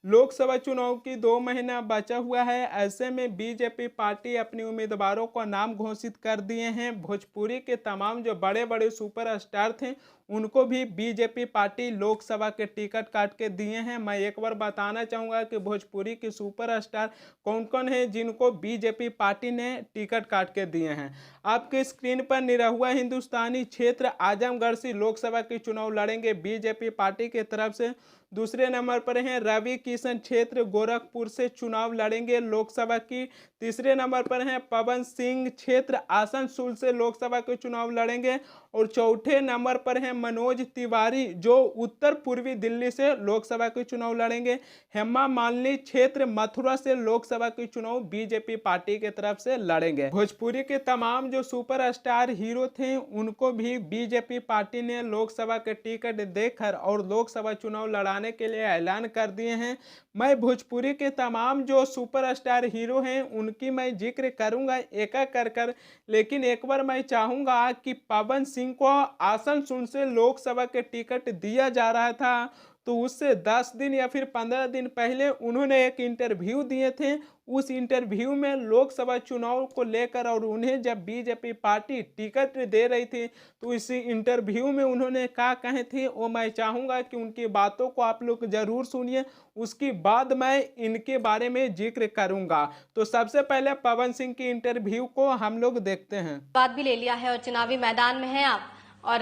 लोकसभा चुनाव की 2 महीना बचा हुआ है। ऐसे में बीजेपी पार्टी अपने उम्मीदवारों का नाम घोषित कर दिए हैं। भोजपुरी के तमाम जो बड़े बड़े सुपरस्टार थे उनको भी बीजेपी पार्टी लोकसभा के टिकट काट के दिए हैं। मैं एक बार बताना चाहूँगा कि भोजपुरी के सुपरस्टार कौन कौन है जिनको बीजेपी पार्टी ने टिकट काट के दिए हैं। आपके स्क्रीन पर निरहुआ हिंदुस्तानी क्षेत्र आजमगढ़ से लोकसभा के चुनाव लड़ेंगे बीजेपी पार्टी की तरफ से। दूसरे नंबर पर हैं रवि किशन क्षेत्र गोरखपुर से चुनाव लड़ेंगे लोकसभा की। तीसरे नंबर पर हैं पवन सिंह क्षेत्र आसनसोल से लोकसभा के चुनाव लड़ेंगे। और चौथे नंबर पर हैं मनोज तिवारी जो उत्तर पूर्वी दिल्ली से लोकसभा के चुनाव लड़ेंगे। हेमा मालिनी क्षेत्र मथुरा से लोकसभा के चुनाव बीजेपी पार्टी की तरफ से लड़ेंगे। भोजपुरी के तमाम जो सुपरस्टार हीरो थे उनको भी बीजेपी पार्टी ने लोकसभा के टिकट देकर और लोकसभा चुनाव लड़ाने के लिए ऐलान कर दिए हैं। मैं भोजपुरी के तमाम जो सुपरस्टार हीरो हैं उनकी मैं जिक्र करूंगा एक एक कर लेकिन एक बार मैं चाहूंगा कि पवन सिंह को आसनसोल से लोकसभा के टिकट दिया जा रहा था तो उससे 10 दिन या फिर 15 दिन पहले उन्होंने एक इंटरव्यू दिए थे। उस इंटरव्यू में लोकसभा चुनाव को लेकर और उन्हें जब बीजेपी पार्टी टिकट दे रही थी तो इसी इंटरव्यू में उन्होंने क्या कहे थे वो मैं चाहूँगा कि उनकी बातों को आप लोग ज़रूर सुनिए। उसके बाद मैं इनके बारे में जिक्र करूँगा। तो सबसे पहले पवन सिंह की इंटरव्यू को हम लोग देखते हैं। बात भी ले लिया है और चुनावी मैदान में हैं आप और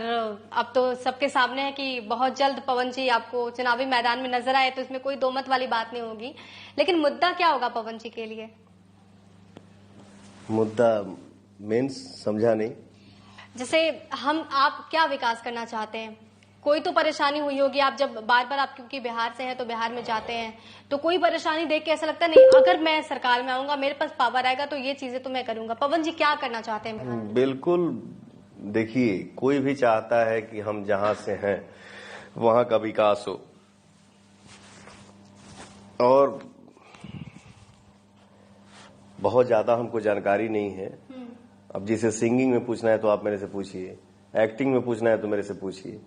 अब तो सबके सामने है कि बहुत जल्द पवन जी आपको चुनावी मैदान में नजर आए तो इसमें कोई दो मत वाली बात नहीं होगी। लेकिन मुद्दा क्या होगा पवन जी के लिए? मुद्दा मीन्स समझा नहीं। जैसे आप क्या विकास करना चाहते हैं? कोई तो परेशानी हुई होगी, आप जब बार बार आप क्योंकि बिहार से हैं तो बिहार में जाते हैं तो कोई परेशानी देख के ऐसा लगता नहीं अगर मैं सरकार में आऊंगा मेरे पास पावर आएगा तो ये चीजें तो मैं करूंगा। पवन जी क्या करना चाहते हैं? बिल्कुल, देखिए कोई भी चाहता है कि हम जहां से हैं वहां का विकास हो और बहुत ज्यादा हमको जानकारी नहीं है। अब जिसे सिंगिंग में पूछना है तो आप मेरे से पूछिए, एक्टिंग में पूछना है तो मेरे से पूछिए।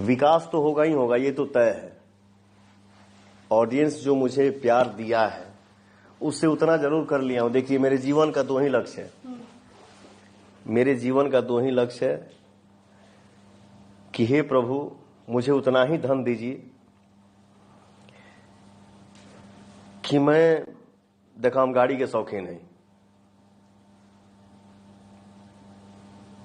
विकास तो होगा ही होगा, ये तो तय है। ऑडियंस जो मुझे प्यार दिया है उससे उतना जरूर कर लिया हूं। देखिए मेरे जीवन का 2 ही लक्ष्य है। मेरे जीवन का 2 ही लक्ष्य है कि हे प्रभु मुझे उतना ही धन दीजिए कि मैं देखा हम गाड़ी के शौकीन नहीं,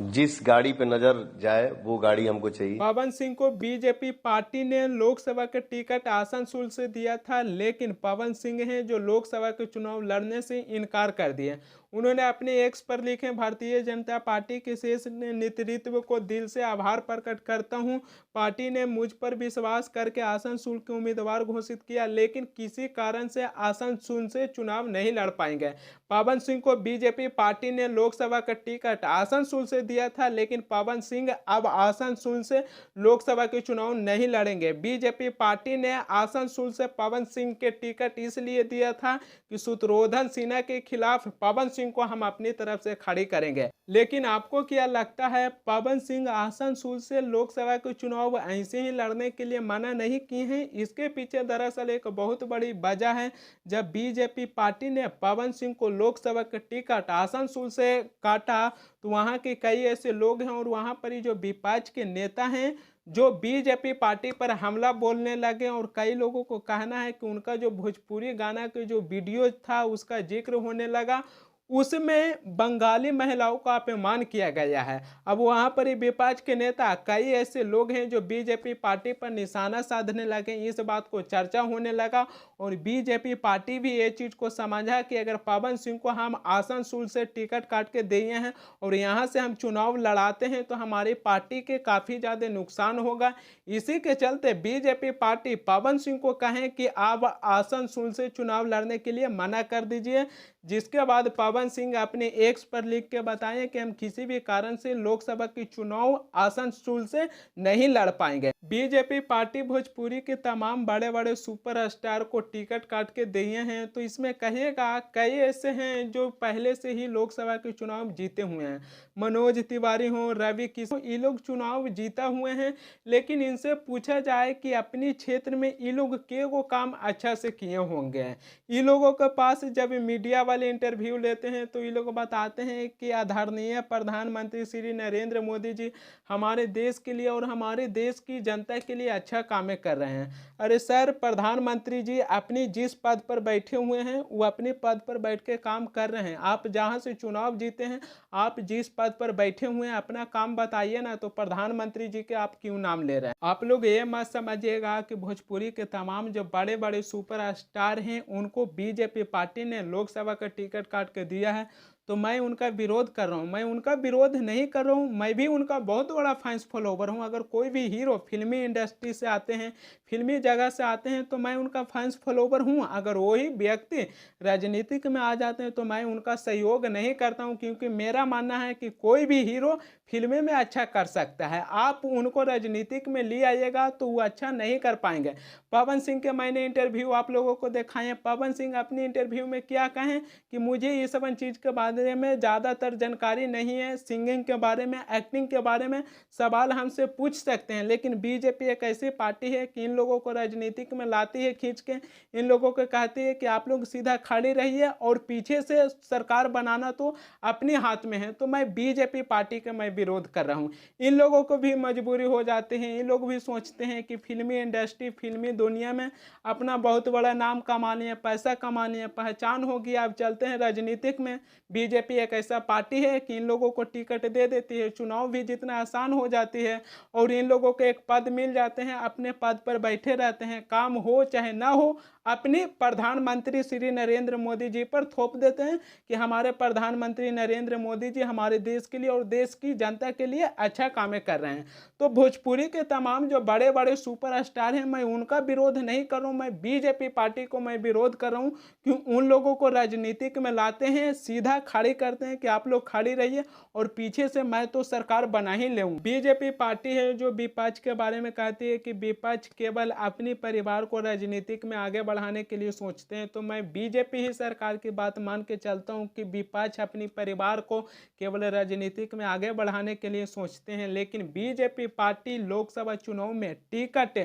जिस गाड़ी पे नजर जाए वो गाड़ी हमको चाहिए। पवन सिंह को बीजेपी पार्टी ने लोकसभा के टिकट आसनसोल से दिया था लेकिन पवन सिंह हैं जो लोकसभा के चुनाव लड़ने से इनकार कर दिए। उन्होंने अपने एक्स पर लिखे भारतीय जनता पार्टी के शीर्ष नेतृत्व को दिल से आभार प्रकट करता हूं। पार्टी ने मुझ पर विश्वास करके आसनसोल के उम्मीदवार घोषित किया लेकिन किसी कारण से आसनसोल से चुनाव नहीं लड़ पाएंगे। पवन सिंह को बीजेपी पार्टी ने लोकसभा का टिकट आसनसोल से दिया था लेकिन पवन सिंह अब आसनसोल से लोकसभा के चुनाव नहीं लड़ेंगे। बीजेपी पार्टी ने आसनसोल से पवन सिंह के टिकट इसलिए दिया था कि शत्रुघ्न सिन्हा के खिलाफ पवन सिंह को हम अपनी तरफ से खड़ी करेंगे। लेकिन आपको क्या लगता है पवन सिंह आसनसोल से लोकसभा के चुनाव ऐसे ही लड़ने के लिए मना नहीं किए हैं? इसके पीछे दरअसल एक बहुत बड़ी वजह है। जब बीजेपी पार्टी ने पवन सिंह को लोकसभा के टिकट आसनसोल से काटा तो वहां के कई ऐसे लोग हैं और वहां पर ही जो विपक्ष के नेता हैं जो बीजेपी पार्टी पर हमला बोलने लगे और कई लोगों को कहना है कि उनका जो भोजपुरी गाना के जो वीडियो था उसका जिक्र होने लगा, उसमें बंगाली महिलाओं का अपमान किया गया है। अब वहां पर ही विपक्ष के नेता कई ऐसे लोग हैं जो बीजेपी पार्टी पर निशाना साधने लगे। इस बात को चर्चा होने लगा और बीजेपी पार्टी भी ये चीज को समझा कि अगर पवन सिंह को हम आसनसोल से टिकट काट के दिए हैं और यहां से हम चुनाव लड़ाते हैं तो हमारी पार्टी के काफी ज्यादा नुकसान होगा। इसी के चलते बीजेपी पार्टी पवन सिंह को कहें कि आप आसनसोल से चुनाव लड़ने के लिए मना कर दीजिए। जिसके बाद पवन सिंह अपने एक्स पर लिख के बताएं कि हम किसी भी कारण से लोकसभा की चुनाव आसनसोल से नहीं लड़ पाएंगे। बीजेपी पार्टी भोजपुरी के तमाम बड़े बड़े सुपरस्टार को टिकट काट के दिए हैं, तो इसमें कहिएगा कई ऐसे हैं जो पहले से ही लोकसभा के चुनाव जीते हुए हैं। मनोज तिवारी हो, रवि किशन, ये लोग चुनाव जीता हुए हैं, लेकिन इनसे पूछा जाए कि अपनी क्षेत्र में ये लोग के वो काम अच्छा से किए होंगे। ये लोगों के पास जब मीडिया वाले इंटरव्यू लेते हैं तो ये लोग बताते हैं कि आदरणीय प्रधानमंत्री श्री नरेंद्र मोदी जी हमारे देश के लिए और हमारे देश की जनता के लिए अच्छा काम कर रहे हैं। अरे सर, प्रधानमंत्री जी अपनी जिस पद पर बैठे हुए हैं वो अपने पद पर बैठ के काम कर रहे हैं। आप जहां से चुनाव जीते हैं, आप जिस पद पर बैठे हुए हैं, अपना काम बताइए ना, तो प्रधानमंत्री जी के आप क्यों नाम ले रहे हैं? आप लोग ये मत समझिएगा कि भोजपुरी के तमाम जो बड़े बड़े सुपर स्टार हैं उनको बीजेपी पार्टी ने लोकसभा का टिकट काट के दिया है तो मैं उनका विरोध कर रहा हूँ। मैं उनका विरोध नहीं कर रहा हूँ, मैं भी उनका बहुत बड़ा फैंस फॉलोवर हूँ। अगर कोई भी हीरो फिल्मी इंडस्ट्री से आते हैं, फिल्मी जगह से आते हैं, तो मैं उनका फैंस फॉलोवर हूँ। अगर वही व्यक्ति राजनीतिक में आ जाते हैं तो मैं उनका सहयोग नहीं करता हूँ, क्योंकि मेरा मानना है कि कोई भी हीरो फिल्में में अच्छा कर सकता है। आप उनको राजनीतिक में ले आइएगा तो वो अच्छा नहीं कर पाएंगे। पवन सिंह के मैंने इंटरव्यू आप लोगों को दिखाए। पवन सिंह अपनी इंटरव्यू में क्या कहें कि मुझे ये सब चीज़ के बारे में ज़्यादातर जानकारी नहीं है, सिंगिंग के बारे में, एक्टिंग के बारे में सवाल हमसे पूछ सकते हैं। लेकिन बीजेपी एक ऐसी पार्टी है कि इन लोगों को राजनीतिक में लाती है खींच के, इन लोगों को कहती है कि आप लोग सीधा खड़े रहिए और पीछे से सरकार बनाना तो अपने हाथ में है। तो मैं बीजेपी पार्टी का मैं विरोध कर रहा हूँ। इन लोगों को भी मजबूरी हो जाती है, इन लोग भी सोचते हैं कि फिल्मी इंडस्ट्री, फिल्मी दुनिया में अपना बहुत बड़ा नाम कमा लिए, पैसा कमा लिए, पहचान होगी, अब चलते हैं राजनीतिक में। बीजेपी एक ऐसा पार्टी है कि इन लोगों को टिकट दे देती है, चुनाव भी जितना आसान हो जाती है और इन लोगों को एक पद मिल जाते हैं, अपने पद पर बैठे रहते हैं, काम हो चाहे ना हो अपने प्रधानमंत्री श्री नरेंद्र मोदी जी पर थोप देते हैं कि हमारे प्रधानमंत्री नरेंद्र मोदी जी हमारे देश के लिए और देश की जनता के लिए अच्छा काम कर रहे हैं। तो भोजपुरी के तमाम जो बड़े बड़े सुपरस्टार हैं, मैं उनका विरोध नहीं कर रहा हूँ, मैं बीजेपी पार्टी को मैं विरोध कर रहा हूँ कि उन लोगों को राजनीतिक में लाते हैं, सीधा खड़ी करते हैं कि आप लोग खड़ी रहिए और पीछे से मैं तो सरकार बना ही ले। बीजेपी पार्टी है जो विपक्ष के बारे में कहती है कि विपक्ष केवल अपनी परिवार को राजनीतिक में आगे बढ़ाने के लिए सोचते हैं। तो मैं बीजेपी ही सरकार की बात मान के चलता हूं कि विपक्ष अपनी परिवार को केवल राजनीतिक में आगे बढ़ाने के लिए सोचते हैं, लेकिन बीजेपी पार्टी लोकसभा चुनाव में टिकट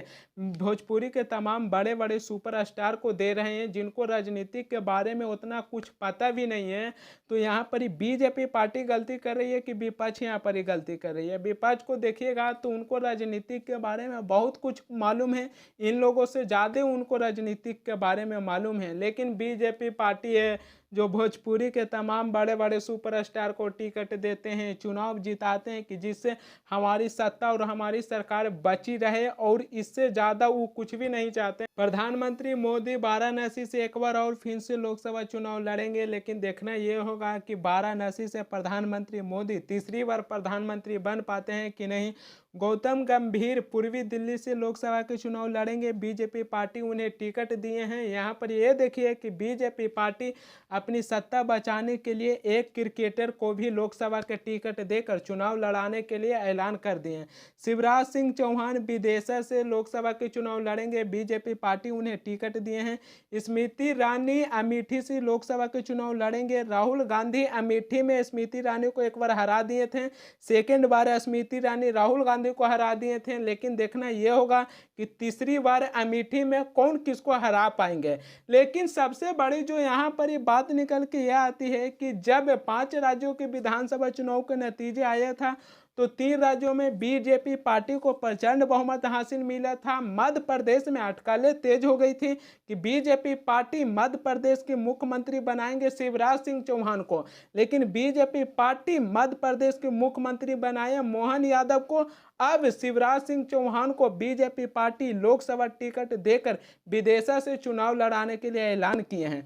भोजपुरी के तमाम बड़े बड़े सुपरस्टार को दे रहे हैं जिनको राजनीतिक के बारे में उतना कुछ पता भी नहीं है। तो यहाँ पर ही बीजेपी पार्टी गलती कर रही है कि विपक्ष यहाँ पर ही गलती कर रही है। विपक्ष को देखिएगा तो उनको राजनीतिक के बारे में बहुत कुछ मालूम है, इन लोगों से ज़्यादा उनको राजनीतिक के बारे में मालूम है। लेकिन बीजेपी पार्टी है जो भोजपुरी के तमाम बड़े बड़े सुपरस्टार को टिकट देते हैं, चुनाव जिताते हैं कि जिससे हमारी सत्ता और हमारी सरकार बची रहे और इससे ज़्यादा वो कुछ भी नहीं चाहते। प्रधानमंत्री मोदी वाराणसी से एक बार और फिर से लोकसभा चुनाव लड़ेंगे, लेकिन देखना ये होगा कि वाराणसी से प्रधानमंत्री मोदी तीसरी बार प्रधानमंत्री बन पाते हैं कि नहीं। गौतम गंभीर पूर्वी दिल्ली से लोकसभा के चुनाव लड़ेंगे, बीजेपी पार्टी उन्हें टिकट दिए हैं। यहाँ पर ये देखिए कि बीजेपी पार्टी अपनी सत्ता बचाने के लिए एक क्रिकेटर को भी लोकसभा के टिकट देकर चुनाव लड़ाने के लिए ऐलान कर दिए हैं। शिवराज सिंह चौहान विदेशा से लोकसभा के चुनाव लड़ेंगे, बीजेपी पार्टी उन्हें टिकट दिए हैं। स्मृति ईरानी अमेठी से लोकसभा के चुनाव लड़ेंगे। राहुल गांधी अमेठी में स्मृति ईरानी को एक बार हरा दिए थे, सेकेंड बार स्मृति ईरानी राहुल गांधी को हरा दिए थे, लेकिन देखना यह होगा कि तीसरी बार अमेठी में कौन किसको हरा पाएंगे। लेकिन सबसे बड़ी जो यहाँ पर ये बात निकल के यह आती है कि जब 5 राज्यों के विधानसभा चुनाव के नतीजे आया था तो 3 राज्यों में बीजेपी पार्टी को प्रचंड बहुमत हासिल मिला था। मध्य प्रदेश में अटकलें तेज हो गई थी कि बीजेपी पार्टी मध्य प्रदेश के मुख्यमंत्री बनाएंगे शिवराज सिंह चौहान को, लेकिन बीजेपी पार्टी मध्य प्रदेश के मुख्यमंत्री बनाए मोहन यादव को। अब शिवराज सिंह चौहान को बीजेपी पार्टी लोकसभा टिकट देकर विदेशा से चुनाव लड़ाने के लिए ऐलान किए हैं।